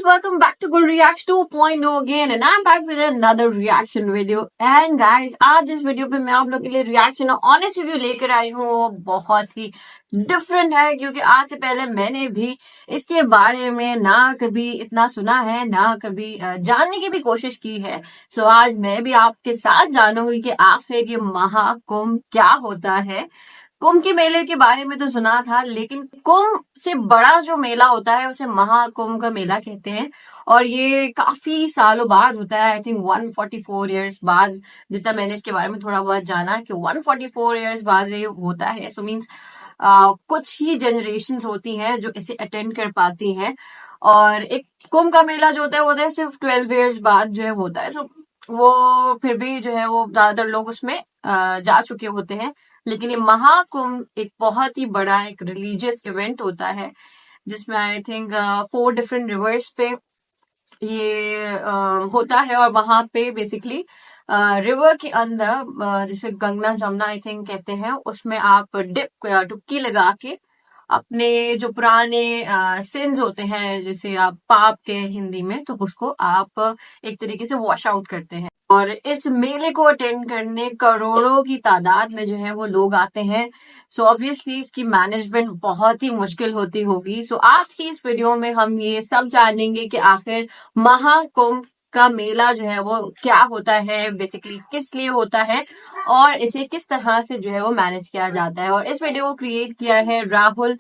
welcome back to Good Reacts 2.0 again and I'm back with another reaction video. And guys, आज इस video पे मैं आप लोग के लिए रिएक्शन और ऑनेस्ट रिव्यू लेकर आई हूँ। वो बहुत ही डिफरेंट है क्योंकि आज से पहले मैंने भी इसके बारे में ना कभी इतना सुना है ना कभी जानने की भी कोशिश की है। सो आज मैं भी आपके साथ जानूंगी कि आखिर ये महाकुंभ क्या होता है। कुंभ के मेले के बारे में तो सुना था, लेकिन कुंभ से बड़ा जो मेला होता है उसे महाकुंभ का मेला कहते हैं और ये काफी सालों बाद होता है। आई थिंक 144 इयर्स बाद, जितना मैंने इसके बारे में थोड़ा बहुत जाना कि 144 इयर्स बाद ये होता है। सो मीन्स कुछ ही जनरेशंस होती हैं जो इसे अटेंड कर पाती हैं और एक कुंभ का मेला जो होता है सिर्फ 12 इयर्स बाद जो है होता है। सो वो फिर भी जो है वो ज्यादातर लोग उसमें जा चुके होते हैं, लेकिन ये महाकुंभ एक बहुत ही बड़ा एक रिलीजियस इवेंट होता है जिसमें आई थिंक 4 डिफरेंट रिवर्स पे ये होता है और वहां पे बेसिकली रिवर के अंदर जिसपे गंगा जमुना आई थिंक कहते हैं, उसमें आप डुबकी लगा के अपने जो पुराने सिंस होते हैं, जैसे आप पाप के हिंदी में, तो उसको आप एक तरीके से वॉश आउट करते हैं। और इस मेले को अटेंड करने करोड़ों की तादाद में जो है वो लोग आते हैं। सो ऑब्वियसली इसकी मैनेजमेंट बहुत ही मुश्किल होती होगी। सो आज की इस वीडियो में हम ये सब जानेंगे कि आखिर महाकुंभ का मेला जो है वो क्या होता है, बेसिकली किस लिए होता है और इसे किस तरह से जो है वो मैनेज किया जाता है। और इस वीडियो को क्रिएट किया है राहुल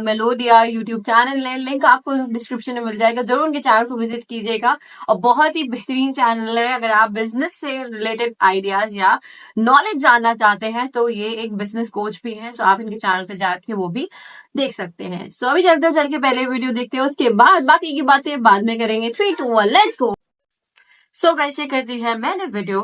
मेलोडिया यूट्यूब चैनल ने, लिंक आपको डिस्क्रिप्शन में मिल जाएगा, जरूर उनके चैनल को विजिट कीजिएगा। और बहुत ही बेहतरीन चैनल है, अगर आप बिजनेस से रिलेटेड आइडियाज या नॉलेज जानना चाहते हैं तो ये एक बिजनेस कोच भी है। सो आप इनके चैनल पे जाके वो भी देख सकते हैं। सो अभी चल के पहले वीडियो देखते हैं, उसके बाद बाकी की बातें बाद में करेंगे। 3, 2, 1 लेट्स गो। सो कैसे करती है मैंने वीडियो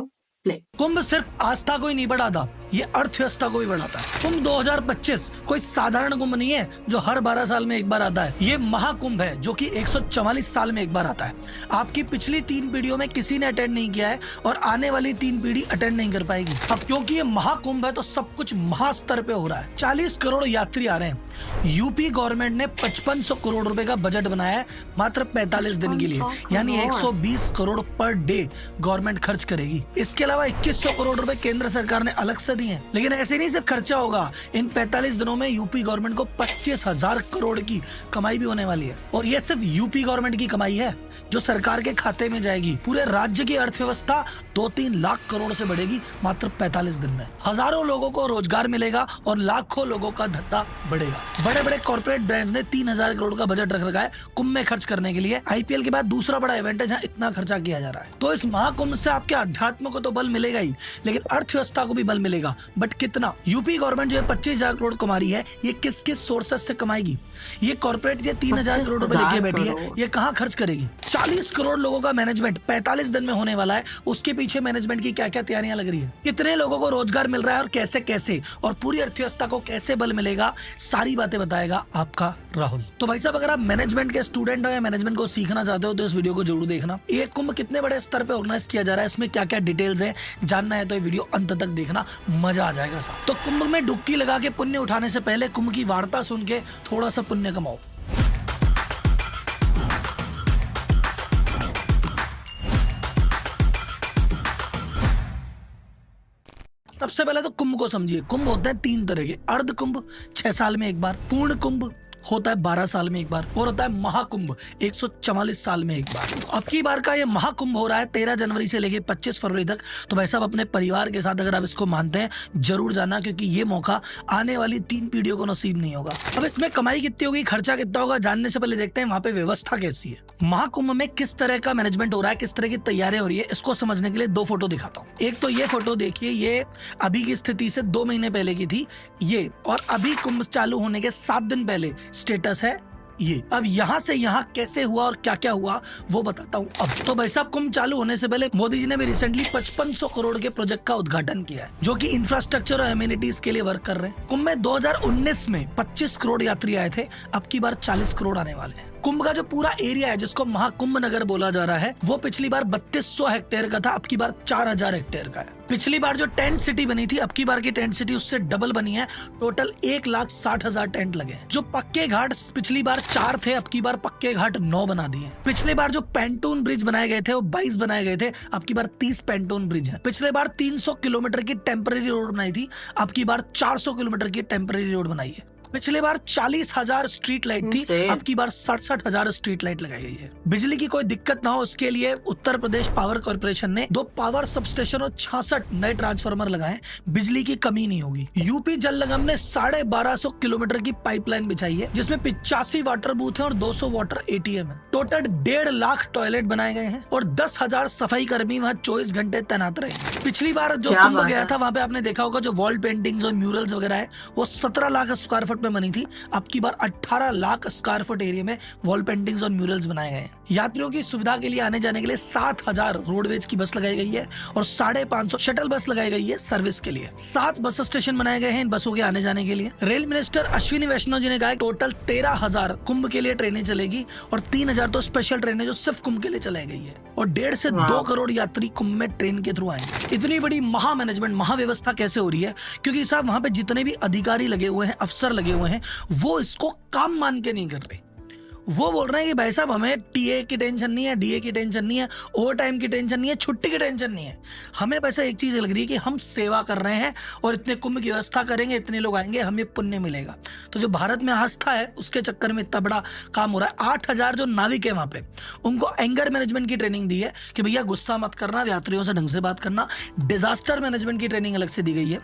प्ले। कुंभ सिर्फ आस्था को ही नहीं बढ़ाता, ये अर्थव्यवस्था को भी बढ़ाता है। कुंभ 2025 कोई साधारण कुंभ नहीं है जो हर 12 साल में एक बार आता है। ये महाकुंभ है जो कि 144 साल में एक बार आता है। आपकी पिछली 3 पीढ़ियों में किसी ने अटेंड नहीं किया है और आने वाली 3 पीढ़ी अटेंड नहीं कर पाएगी। अब क्योंकि ये महाकुंभ है तो सब कुछ महास्तर पे हो रहा है। 40 करोड़ यात्री आ रहे हैं। यूपी गवर्नमेंट ने 5500 करोड़ रुपए का बजट बनाया है मात्र 45 दिन के लिए, यानी 120 करोड़ पर डे गवर्नमेंट खर्च करेगी। इसके अलावा 2100 करोड़ रुपए केंद्र सरकार ने अलग से दिए हैं। लेकिन ऐसे नहीं सिर्फ खर्चा होगा, इन 45 दिनों में यूपी गवर्नमेंट को 25,000 करोड़ की कमाई भी होने वाली है। और ये सिर्फ यूपी गवर्नमेंट की कमाई है जो सरकार के खाते में जाएगी। पूरे राज्य की अर्थव्यवस्था 2-3 लाख करोड़ से बढ़ेगी मात्र 45 दिन में। हजारों लोगों को रोजगार मिलेगा और लाखों लोगों का धंधा बढ़ेगा। बड़े बड़े कॉर्पोरेट ब्रांड्स ने 3000 करोड़ का बजट रख रखा है कुंभ में खर्च करने के लिए। आईपीएल के बाद दूसरा बड़ा इवेंट है जहाँ इतना खर्चा किया जा रहा है। तो इस महाकुंभ से आपके अध्यात्म को तो बल मिलेगा ही, लेकिन अर्थव्यवस्था को भी बल मिलेगा। बट कितना? यूपी गवर्नमेंट जो 25,000 करोड़ कमा रही है, ये किस किस सोर्सेस से कमाएगी? ये कॉर्पोरेट ये 3000 करोड़ रुपए लेके बैठी है, ये कहाँ खर्च करेगी? 40 करोड़ लोगों का मैनेजमेंट 45 दिन में होने वाला है। उसके पीछे मैनेजमेंट की क्या क्या तैयारियां लग रही है, कितने लोगों को रोजगार मिल रहा है और कैसे कैसे, और पूरी अर्थव्यवस्था को कैसे बल मिलेगा, सारी बातें बताएगा आपका राहुल। तो भाई साहब, अगर आप मैनेजमेंट के स्टूडेंट हो या मैनेजमेंट को सीखना चाहते हो तो इस वीडियो को जरूर देखना। ये कुंभ कितने बड़े स्तर पे ऑर्गेनाइज किया जा रहा है, इसमें क्या क्या डिटेल्स है, जानना है तो ये वीडियो अंत तक देखना, मजा आ जाएगा साहब। तो कुंभ में डुबकी लगा के पुण्य उठाने से पहले कुंभ की वार्ता सुन के थोड़ा सा पुण्य कमाओ। सबसे पहले तो कुंभ को समझिए। कुंभ होते हैं 3 तरह के। अर्ध कुंभ 6 साल में एक बार, पूर्ण कुंभ होता है 12 साल में एक बार, और होता है महाकुंभ 144 साल में एक बार। तो अब की बार का ये महाकुंभ हो रहा है 13 जनवरी से लेके 25 फरवरी तक। तो भाई साहब, अपने परिवार के साथ अगर आप इसको मानते हैं जरूर जाना, क्योंकि ये मौका आने वाली 3 पीढ़ियों को नसीब नहीं होगा। अब इसमें कमाई कितनी होगी, खर्चा कितना होगा, जानने से पहले देखते हैं वहां पे व्यवस्था कैसी है। महाकुंभ में किस तरह का मैनेजमेंट हो रहा है, किस तरह की तैयारी हो रही है, इसको समझने के लिए 2 फोटो दिखाता हूँ। एक तो ये फोटो देखिए, ये अभी की स्थिति से 2 महीने पहले की थी ये, और अभी कुंभ चालू होने के 7 दिन पहले स्टेटस है ये। अब यहाँ से यहाँ कैसे हुआ और क्या क्या हुआ वो बताता हूँ। अब तो भाई साहब, कुंभ चालू होने से पहले मोदी जी ने भी रिसेंटली 5500 करोड़ के प्रोजेक्ट का उद्घाटन किया है, जो कि इंफ्रास्ट्रक्चर और एमिनिटीज के लिए वर्क कर रहे हैं। कुंभ में 2019 में 25 करोड़ यात्री आए थे, अब की बार 40 करोड़ आने वाले हैं। कुंभ का जो पूरा एरिया है जिसको महाकुंभ नगर बोला जा रहा है वो पिछली बार 3200 हेक्टेयर का था, अब की बार 4000 हेक्टेयर का है। पिछली बार जो टेंट सिटी बनी थी, अब की बार की टेंट सिटी उससे डबल बनी है। टोटल 1,60,000 टेंट लगे। जो पक्के घाट पिछली बार 4 थे, अब की बार पक्के घाट 9 बना दिए। पिछले बार जो पेंटून ब्रिज बनाए गए थे वो 22 बनाए गए थे, अब की बार 30 पेंटून ब्रिज है। पिछले बार 300 किलोमीटर की टेम्पररी रोड बनाई थी, अब की बार 400 किलोमीटर की टेम्पररी रोड बनाई है। पिछले बार 40,000 स्ट्रीट लाइट थी, अब की बार 67,000 स्ट्रीट लाइट लगाई गई है। बिजली की कोई दिक्कत ना हो उसके लिए उत्तर प्रदेश पावर कॉर्पोरेशन ने 2 पावर सबस्टेशन और 66 नए ट्रांसफार्मर लगाए। बिजली की कमी नहीं होगी। यूपी जल निगम ने 1250 किलोमीटर की पाइपलाइन बिछाई है, जिसमें 85 वाटर बूथ है और 200 वाटर ATM है। टोटल 1.5 लाख टॉयलेट बनाए गए हैं और 10,000 सफाई कर्मी वहाँ 24 घंटे तैनात रहे। पिछली बार जो कुंभ गया था वहाँ पे आपने देखा होगा जो वॉल पेंटिंग्स और म्यूरल्स वगैरह है वो 17 लाख स्क्वायर फुट में बनी थी, अब की बार 18 लाख स्क्वायर फुट एरिया में वॉल पेंटिंग्स और म्यूरल्स बनाए गए हैं। यात्रियों की सुविधा के लिए आने जाने के लिए 7,000 रोडवेज की बस लगाई गई है और 550 शटल बस लगाई गई है सर्विस के लिए। 7 बस स्टेशन बनाए गए हैं इन बसों के आने जाने के लिए। रेल मिनिस्टर अश्विनी वैष्णव जी ने कहा टोटल 13,000 कुंभ के लिए ट्रेनें चलेगी और 3,000 तो स्पेशल ट्रेनें जो सिर्फ कुंभ के लिए चलाई गई है और 1.5 से 2 करोड़ यात्री कुंभ में ट्रेन के थ्रू आएंगे। इतनी बड़ी महा मैनेजमेंट महाव्यवस्था कैसे हो रही है? क्योंकि साहब वहां पे जितने भी अधिकारी लगे हुए हैं, अफसर लगे हुए हैं, वो इसको काम मान के नहीं कर रहे। वो बोल रहे हैं कि भाई साहब हमें टीए की टेंशन नहीं है, डीए की टेंशन नहीं है, ओवर टाइम की टेंशन नहीं है, छुट्टी की टेंशन नहीं है। हमें वैसे एक चीज लग रही है कि हम सेवा कर रहे हैं और इतने कुंभ की व्यवस्था करेंगे, इतने लोग आएंगे, हमें पुण्य मिलेगा। तो जो भारत में आस्था है उसके चक्कर में इतना बड़ा काम हो रहा है। 8,000 जो नाविक है वहां पे उनको एंगर मैनेजमेंट की ट्रेनिंग दी है कि भैया गुस्सा मत करना, यात्रियों से ढंग से बात करना। डिजास्टर मैनेजमेंट की ट्रेनिंग अलग से दी गई है।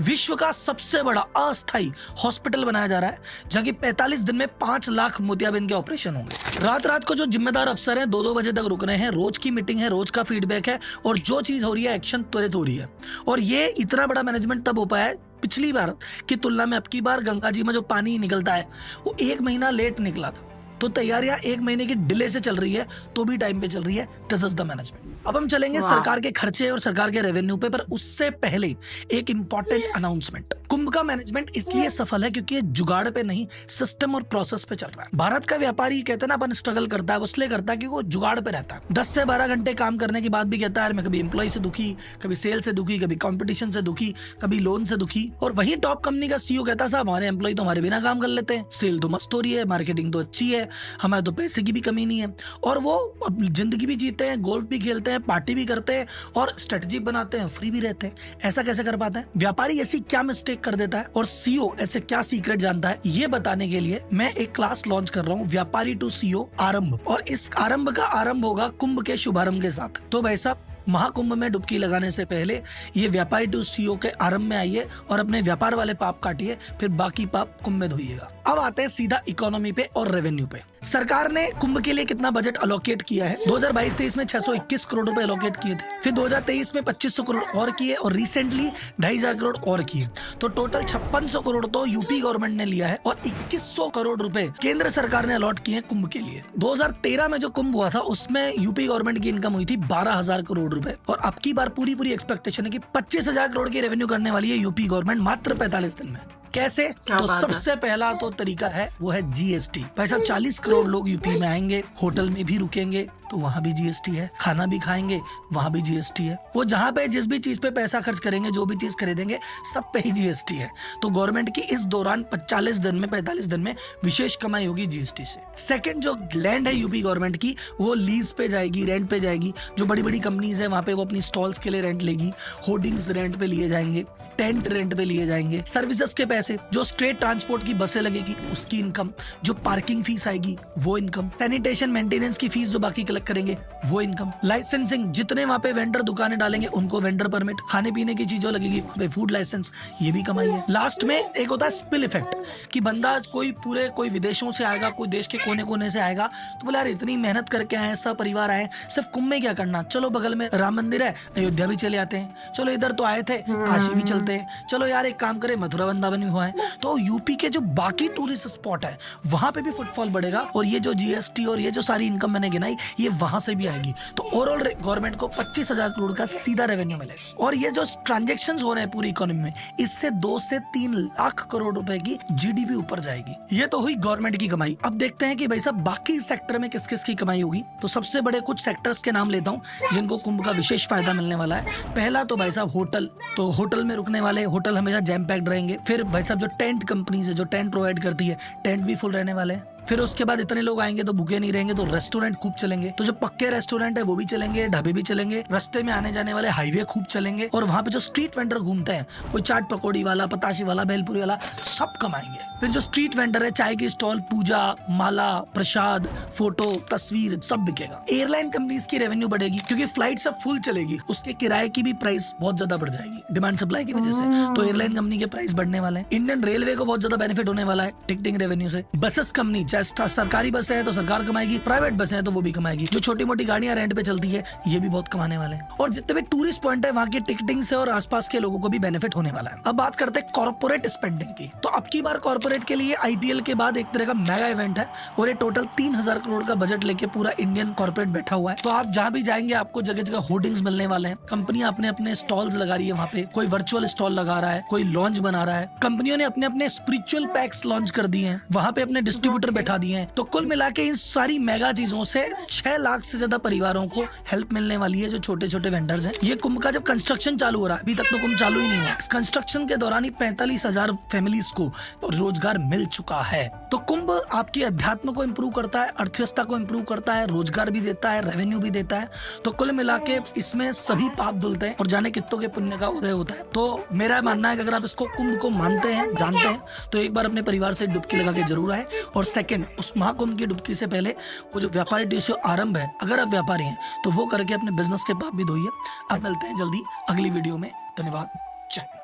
विश्व का सबसे बड़ा अस्थायी हॉस्पिटल बनाया जा रहा है जहाँ की 45 दिन में 5 लाख मोतियाबिंद के ऑपरेशन होंगे। रात को जो जिम्मेदार अफसर हैं 2-2 बजे तक रुक रहे हैं। रोज की मीटिंग है, रोज का फीडबैक है और जो चीज हो रही है एक्शन त्वरित हो रही है। और ये इतना बड़ा मैनेजमेंट तब हो पाया है पिछली बार की तुलना में। अब की बार गंगा जी में जो पानी निकलता है वो 1 महीना लेट निकला था, तो तैयारियां 1 महीने की डिले से चल रही है तो भी टाइम पे चल रही है। This is the management. अब हम चलेंगे सरकार के खर्चे और सरकार के रेवेन्यू पे, पर उससे पहले एक इंपॉर्टेंट अनाउंसमेंट। कुंभ का मैनेजमेंट इसलिए सफल है क्योंकि ये जुगाड़ पे नहीं, सिस्टम और प्रोसेस पे चल रहा है। भारत का व्यापारी कहते हैं ना अपन स्ट्रगल करता है, वो इसलिए करता है क्योंकि वो जुगाड़ पे रहता है। 10 से 12 घंटे काम करने के बाद भी कहता है मैं कभी एम्प्लॉय से दुखी, कभी सेल से दुखी, कभी कॉम्पिटिशन से दुखी, कभी लोन से दुखी। और वही टॉप कंपनी का सीईओ कहता है साहब हमारे एम्प्लॉय तो हमारे बिना काम कर लेते हैं, सेल तो मस्त हो रही है, मार्केटिंग तो अच्छी है, हमें तो पैसे की भी कमी नहीं है। और वो जिंदगी भी जीते हैं, गोल्फ भी खेलते हैं, पार्टी भी करते हैं और स्ट्रेटजी बनाते हैं, फ्री भी रहते हैं। ऐसा कैसे कर पाता है? व्यापारी ऐसी क्या मिस्टेक कर देता है और सीईओ ऐसे क्या सीक्रेट जानता है? ये बताने के लिए मैं एक क्लास लॉन्च कर रहा हूँ, व्यापारी टू सीईओ आरंभ। और इस आरंभ का आरंभ होगा कुंभ के शुभारंभ के साथ। तो भाई साहब महाकुंभ में डुबकी लगाने से पहले ये व्यापारी टू सीईओ के आरंभ में आइए और अपने व्यापार वाले पाप काटिए, फिर बाकी पाप कुंभ में धोइएगा। अब आते हैं सीधा इकोनॉमी पे और रेवेन्यू पे। सरकार ने कुंभ के लिए कितना बजट अलोकेट किया है? 2022-23 में 621 करोड़ रुपए अलोकेट किए थे, फिर 2023 में 2500 करोड़ और किए और रिसेंटली 2,500 करोड़ और किए। तो टोटल 5600 करोड़ तो यूपी गवर्नमेंट ने लिया है और 2100 करोड़ रुपए केंद्र सरकार ने अलॉट किए कुंभ के लिए। 2013 में जो कुंभ हुआ था उसमें यूपी गवर्नमेंट की इनकम हुई थी 12,000 करोड़ रुपए और अब की बार पूरी एक्सपेक्टेशन है कि 25,000 करोड़ की रेवेन्यू करने वाली है यूपी गवर्नमेंट मात्र 45 दिन में। कैसे? तो सबसे पहला तो तरीका है वो है जीएसटी। पैसा 40 करोड़ लोग यूपी में आएंगे, होटल में भी रुकेंगे तो वहां भी जीएसटी है, खाना भी खाएंगे वहां भी जीएसटी है। वो जहां पे जिस भी चीज पे पैसा खर्च करेंगे, जो भी चीज खरीदेंगे, सब पे ही जीएसटी है। तो गवर्नमेंट की इस दौरान 45 दिन में विशेष कमाई होगी जीएसटी से। सेकंड, जो लैंड है यूपी गवर्नमेंट की वो लीज पे जाएगी, रेंट पे जाएगी। जो बड़ी बड़ी कंपनीज है वहां पे वो अपनी स्टॉल्स के लिए रेंट लेगी, होर्डिंग्स रेंट पे लिए जाएंगे, टेंट रेंट पे लिए जाएंगे, सर्विसेज के पैसे, जो स्ट्रेट ट्रांसपोर्ट की बसें लगेगी उसकी इनकम, जो पार्किंग फीस आएगी वो इनकम, सैनिटेशन मेंटेनेंस की फीस जो बाकी कलेक्ट करेंगे वो इनकम, लाइसेंसिंग, जितने वहां पे वेंडर दुकानें डालेंगे उनको वेंडर परमिट, खाने पीने की चीजों लगेगी फूड लाइसेंस, ये भी कमाई है। लास्ट में एक होता है स्पिल इफेक्ट कि बंदा कोई विदेशों से आएगा, कोई देश के कोने कोने से आएगा तो बोले यार इतनी मेहनत करके आए, सब परिवार आए, सिर्फ कुंभ में क्या करना, चलो बगल में राम मंदिर है, अयोध्या भी चले आते हैं, चलो इधर तो आए थे काशी भी चलते हैं, चलो यार एक काम करें मथुरा वृंदावन नहीं हुआ है, तो यूपी के जो बाकी टूरिस्ट स्पॉट है वहां पे भी फुटफॉल बढ़ेगा और ये जो जीएसटी और ये जो सारी इनकम मैंने गिनाई ये वहां से भी आएगी। तो ओवरऑल गवर्नमेंट को 25,000 करोड़ का सीधा रेवेन्यू मिलेगा। और ये जो ट्रांजेक्शन हो रहे हैं पूरी इकोनॉमी में, इससे 2 से 3 लाख करोड़ रुपए की जीडीपी ऊपर जाएगी। ये तो हुई गवर्नमेंट की कमाई। अब देखते हैं कि भाई साहब बाकी सेक्टर में किस किस की कमाई होगी। तो सबसे बड़े कुछ सेक्टर्स के नाम लेता हूँ जिनको कुंभ का विशेष फायदा मिलने वाला है। पहला तो भाई साहब होटल, तो होटल में रुकने वाले होटल हमेशा जैम पैक्ड रहेंगे। फिर भाई साहब जो टेंट कंपनीज है, जो टेंट प्रोवाइड करती है, टेंट भी फुल रहने वाले हैं। फिर उसके बाद इतने लोग आएंगे तो भूखे नहीं रहेंगे, तो रेस्टोरेंट खूब चलेंगे। तो जो पक्के रेस्टोरेंट है वो भी चलेंगे, ढाबे भी चलेंगे, रास्ते में आने जाने वाले हाईवे खूब चलेंगे, और वहाँ पे जो स्ट्रीट वेंडर घूमते हैं, कोई चाट पकौड़ी वाला, पताशी वाला, भेलपुरी वाला, सब कमाएंगे। फिर जो स्ट्रीट वेंडर है, चाय की स्टॉल, पूजा, माला, प्रसाद, फोटो, तस्वीर, सब बिकेगा। एयरलाइन कंपनीज की रेवेन्यू बढ़ेगी क्योंकि फ्लाइट सब फुल चलेगी, उसके किराए की भी प्राइस बहुत ज्यादा बढ़ जाएगी डिमांड सप्लाई की वजह से। तो एयरलाइन कंपनी के प्राइस बढ़ने वाले हैं। इंडियन रेलवे को बहुत ज्यादा बेनिफिट होने वाला है टिकटिंग रेवेन्यू से। बसेस कंपनी, चाहे सरकारी बस है तो सरकार कमाएगी, प्राइवेट बस है तो वो भी कमाएगी। जो छोटी मोटी गाड़ियां रेंट पे चलती है ये भी बहुत कमाने वाले हैं। और जितने भी टूरिस्ट पॉइंट है वहाँ की टिकटिंग से और आसपास के लोगों को भी बेनिफिट होने वाला है। अब बात करते हैं कॉर्पोरेट स्पेंडिंग की। तो अब की बार कॉर्पोरेट के लिए आईपीएल के बाद एक तरह का मेगा इवेंट है और ये टोटल 3,000 करोड़ का बजट लेके पूरा इंडियन कॉर्पोरेट बैठा हुआ है। तो आप जहाँ भी जाएंगे आपको जगह जगह होर्डिंग्स मिलने वाले हैं। कंपनियां अपने अपने स्टॉल्स लगा रही है वहाँ पे, कोई वर्चुअल स्टॉल लगा रहा है, कोई लॉन्च बना रहा है। कंपनियों ने अपने अपने स्पिरिचुअल पैक्स लॉन्च कर दिए हैं, वहाँ पे अपने डिस्ट्रीब्यूटर बैठा दिए हैं। तो कुल मिला के इन सारी मेगा चीजों से 6 लाख से ज्यादा परिवारों को हेल्प मिलने वाली है, जो छोटे छोटे वेंडर्स हैं। ये कुंभ का जब कंस्ट्रक्शन चालू हो रहा है, अभी तक तो कुंभ चालू ही नहीं हुआ, इस कंस्ट्रक्शन के दौरान ही 45,000 फैमिलीज को रोजगार मिल चुका है। तो कुंभ आपकी अध्यात्म को इंप्रूव करता है, अर्थव्यवस्था को इंप्रूव करता है, रोजगार भी देता है, रेवेन्यू भी देता है। तो कुल मिला के इसमें सभी पाप धुलते हैं और जाने कितों के पुण्य का उदय होता है। तो मेरा मानना है कि अगर आप इसको कुंभ को मानते हैं, जानते हैं, तो एक बार अपने परिवार से डुबकी लगा के जरूर आए। और सेकंड, उस महाकुंभ की डुबकी से पहले वो जो व्यापारी डिश आरंभ है, अगर आप व्यापारी हैं तो वो करके अपने बिजनेस के पाप भी धोइए। आप मिलते हैं जल्दी अगली वीडियो में। धन्यवाद। जय हिंद।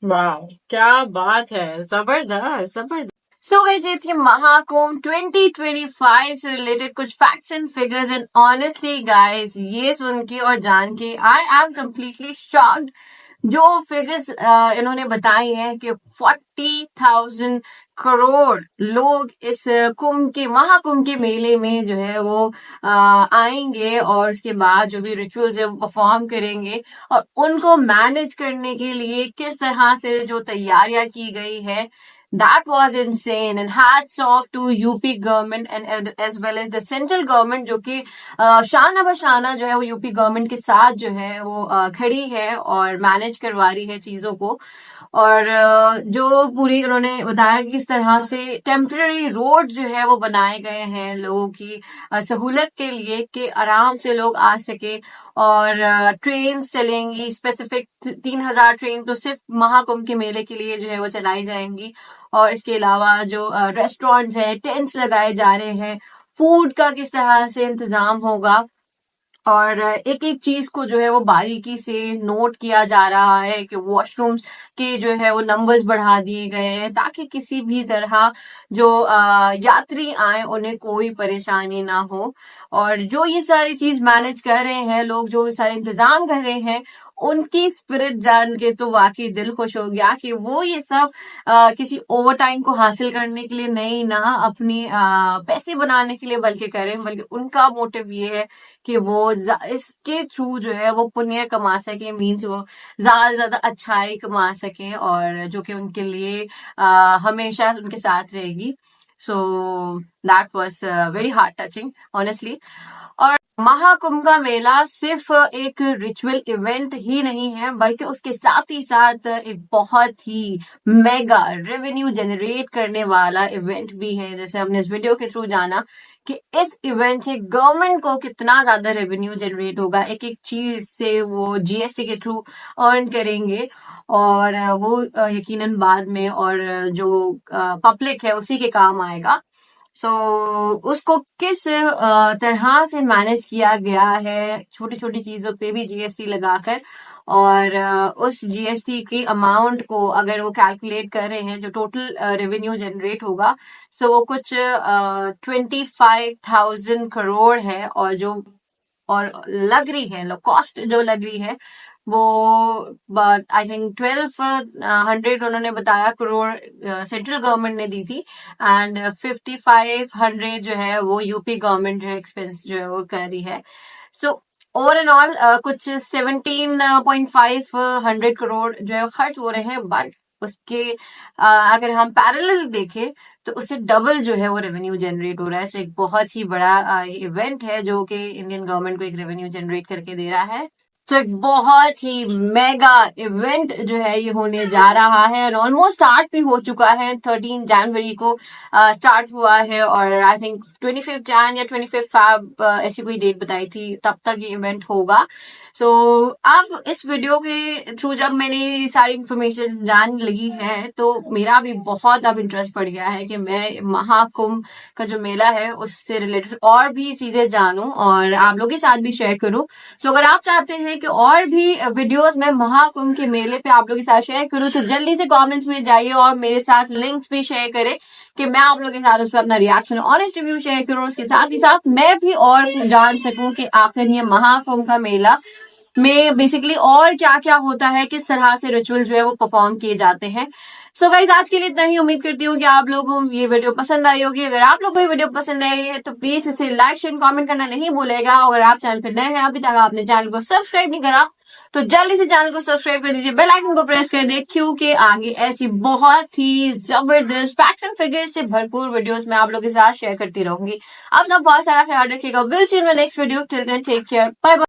वाह, क्या बात है, जबरदस्त जबरदस्त। सो गाइस, ये थी महाकुंभ 2025 से रिलेटेड कुछ facts and figures, and honestly guys ये सुन के और जान के आई एम कंप्लीटली शॉक्ड। जो फिगर्स इन्होंने बताई हैं कि 40,000 करोड़ लोग इस कुंभ के महाकुंभ के मेले में जो है वो आएंगे और उसके बाद जो भी रिचुअल्स है वो परफॉर्म करेंगे, और उनको मैनेज करने के लिए किस तरह से जो तैयारियां की गई है, that was insane, and hats off to UP government and as well as the central government, जो कि शाना बशाना जो है वो यूपी गवर्नमेंट के साथ जो है वो खड़ी है और मैनेज करवा रही है चीजों को। और जो पूरी उन्होंने बताया कि किस तरह से टेम्पररी रोड जो है वो बनाए गए हैं लोगों की सहूलत के लिए, कि आराम से लोग आ सके। और ट्रेन चलेंगी, स्पेसिफिक 3,000 ट्रेन तो सिर्फ महाकुंभ के मेले के लिए जो है वो चलाई जाएंगी। और इसके अलावा जो रेस्टोरेंट्स है, टेंट्स लगाए जा रहे हैं, फूड का किस तरह से इंतजाम होगा, और एक एक चीज को जो है वो बारीकी से नोट किया जा रहा है कि वॉशरूम्स के जो है वो नंबर्स बढ़ा दिए गए हैं ताकि किसी भी तरह जो यात्री आए उन्हें कोई परेशानी ना हो। और जो ये सारी चीज मैनेज कर रहे हैं लोग, जो ये सारे इंतजाम कर रहे हैं, उनकी स्पिरिट जान के तो वाकई दिल खुश हो गया कि वो ये सब किसी ओवर टाइम को हासिल करने के लिए नहीं, ना अपनी पैसे बनाने के लिए बल्कि करें, बल्कि उनका मोटिव ये है कि वो इसके थ्रू जो है वो पुण्य कमा सके, मीन्स वो ज्यादा से ज्यादा अच्छाई कमा सके, और जो कि उनके लिए हमेशा उनके साथ रहेगी। So that was very heart touching honestly. और महाकुंभ का मेला सिर्फ एक रिचुअल इवेंट ही नहीं है, बल्कि उसके साथ ही साथ एक बहुत ही मेगा रेवेन्यू जनरेट करने वाला इवेंट भी है। जैसे हमने इस वीडियो के थ्रू जाना कि इस इवेंट से गवर्नमेंट को कितना ज्यादा रेवेन्यू जनरेट होगा, एक एक चीज से वो जीएसटी के थ्रू अर्न करेंगे, और वो यकीनन बाद में और जो पब्लिक है उसी के काम आएगा। सो उसको किस तरह से मैनेज किया गया है, छोटी छोटी चीजों पे भी जीएसटी लगाकर, और उस जीएसटी की अमाउंट को अगर वो कैलकुलेट कर रहे हैं जो टोटल रेवेन्यू जनरेट होगा, सो वो कुछ 25,000 करोड़ है। और जो लग रही है कॉस्ट जो लग रही है वो आई थिंक 1200 उन्होंने बताया करोड़ सेंट्रल गवर्नमेंट ने दी थी, एंड 5500 जो है वो यूपी गवर्नमेंट जो है एक्सपेंस जो है वो कर रही है. सो ओवर एंड ऑल कुछ 17.5 करोड़ जो है खर्च हो रहे हैं, बट उसके अगर हम पैरेलल देखें तो उससे डबल जो है वो रेवेन्यू जनरेट हो रहा है. सो एक बहुत ही बड़ा इवेंट है जो कि इंडियन गवर्नमेंट को एक रेवेन्यू जनरेट करके दे रहा है. तो एक बहुत ही मेगा इवेंट जो है ये होने जा रहा है, और ऑलमोस्ट स्टार्ट भी हो चुका है. 13 जनवरी को स्टार्ट हुआ है, और आई थिंक 25 जन या 25 फैब ऐसी कोई डेट बताई थी, तब तक ये इवेंट होगा. सो अब इस वीडियो के थ्रू जब मैंने सारी इंफॉर्मेशन जान लगी है तो मेरा भी बहुत अब इंटरेस्ट पड़ गया है कि मैं महाकुंभ का जो मेला है उससे रिलेटेड और भी चीजें जानूं और आप लोगों के साथ भी शेयर करूं. सो अगर आप चाहते हैं कि और भी वीडियोस में महाकुंभ के मेले पे आप लोगों के साथ शेयर करूं तो जल्दी से कमेंट्स में जाइए और मेरे साथ लिंक्स भी शेयर करें कि मैं आप लोगों के साथ उस पर अपना रिएक्शन ऑनेस्ट रिव्यू शेयर करूं. उसके साथ ही साथ मैं भी और जान सकूं कि आखिर ये महाकुंभ का मेला में बेसिकली और क्या क्या होता है, किस तरह से रिचुअल जो है वो परफॉर्म किए जाते हैं. सो गाइस आज के लिए इतना ही. उम्मीद करती हूँ कि आप लोगों को ये वीडियो पसंद आई होगी. अगर आप लोगों को ये वीडियो पसंद आई है तो प्लीज इसे लाइक शेयर कमेंट करना नहीं भूलेगा. अगर आप चैनल पर नए हैं, अभी तक आपने चैनल को सब्सक्राइब नहीं करा तो जल्दी से चैनल को सब्सक्राइब कर दीजिए, बेल आइकन को प्रेस कर दे, क्योंकि आगे ऐसी बहुत ही जबरदस्त फैक्ट्स एंड फिगर्स से भरपूर वीडियोस मैं आप लोगों के साथ शेयर करती रहूंगी. अपना बहुत सारा ख्याल रखिएगा. Will see you in my next video. Till then take care. Bye bye.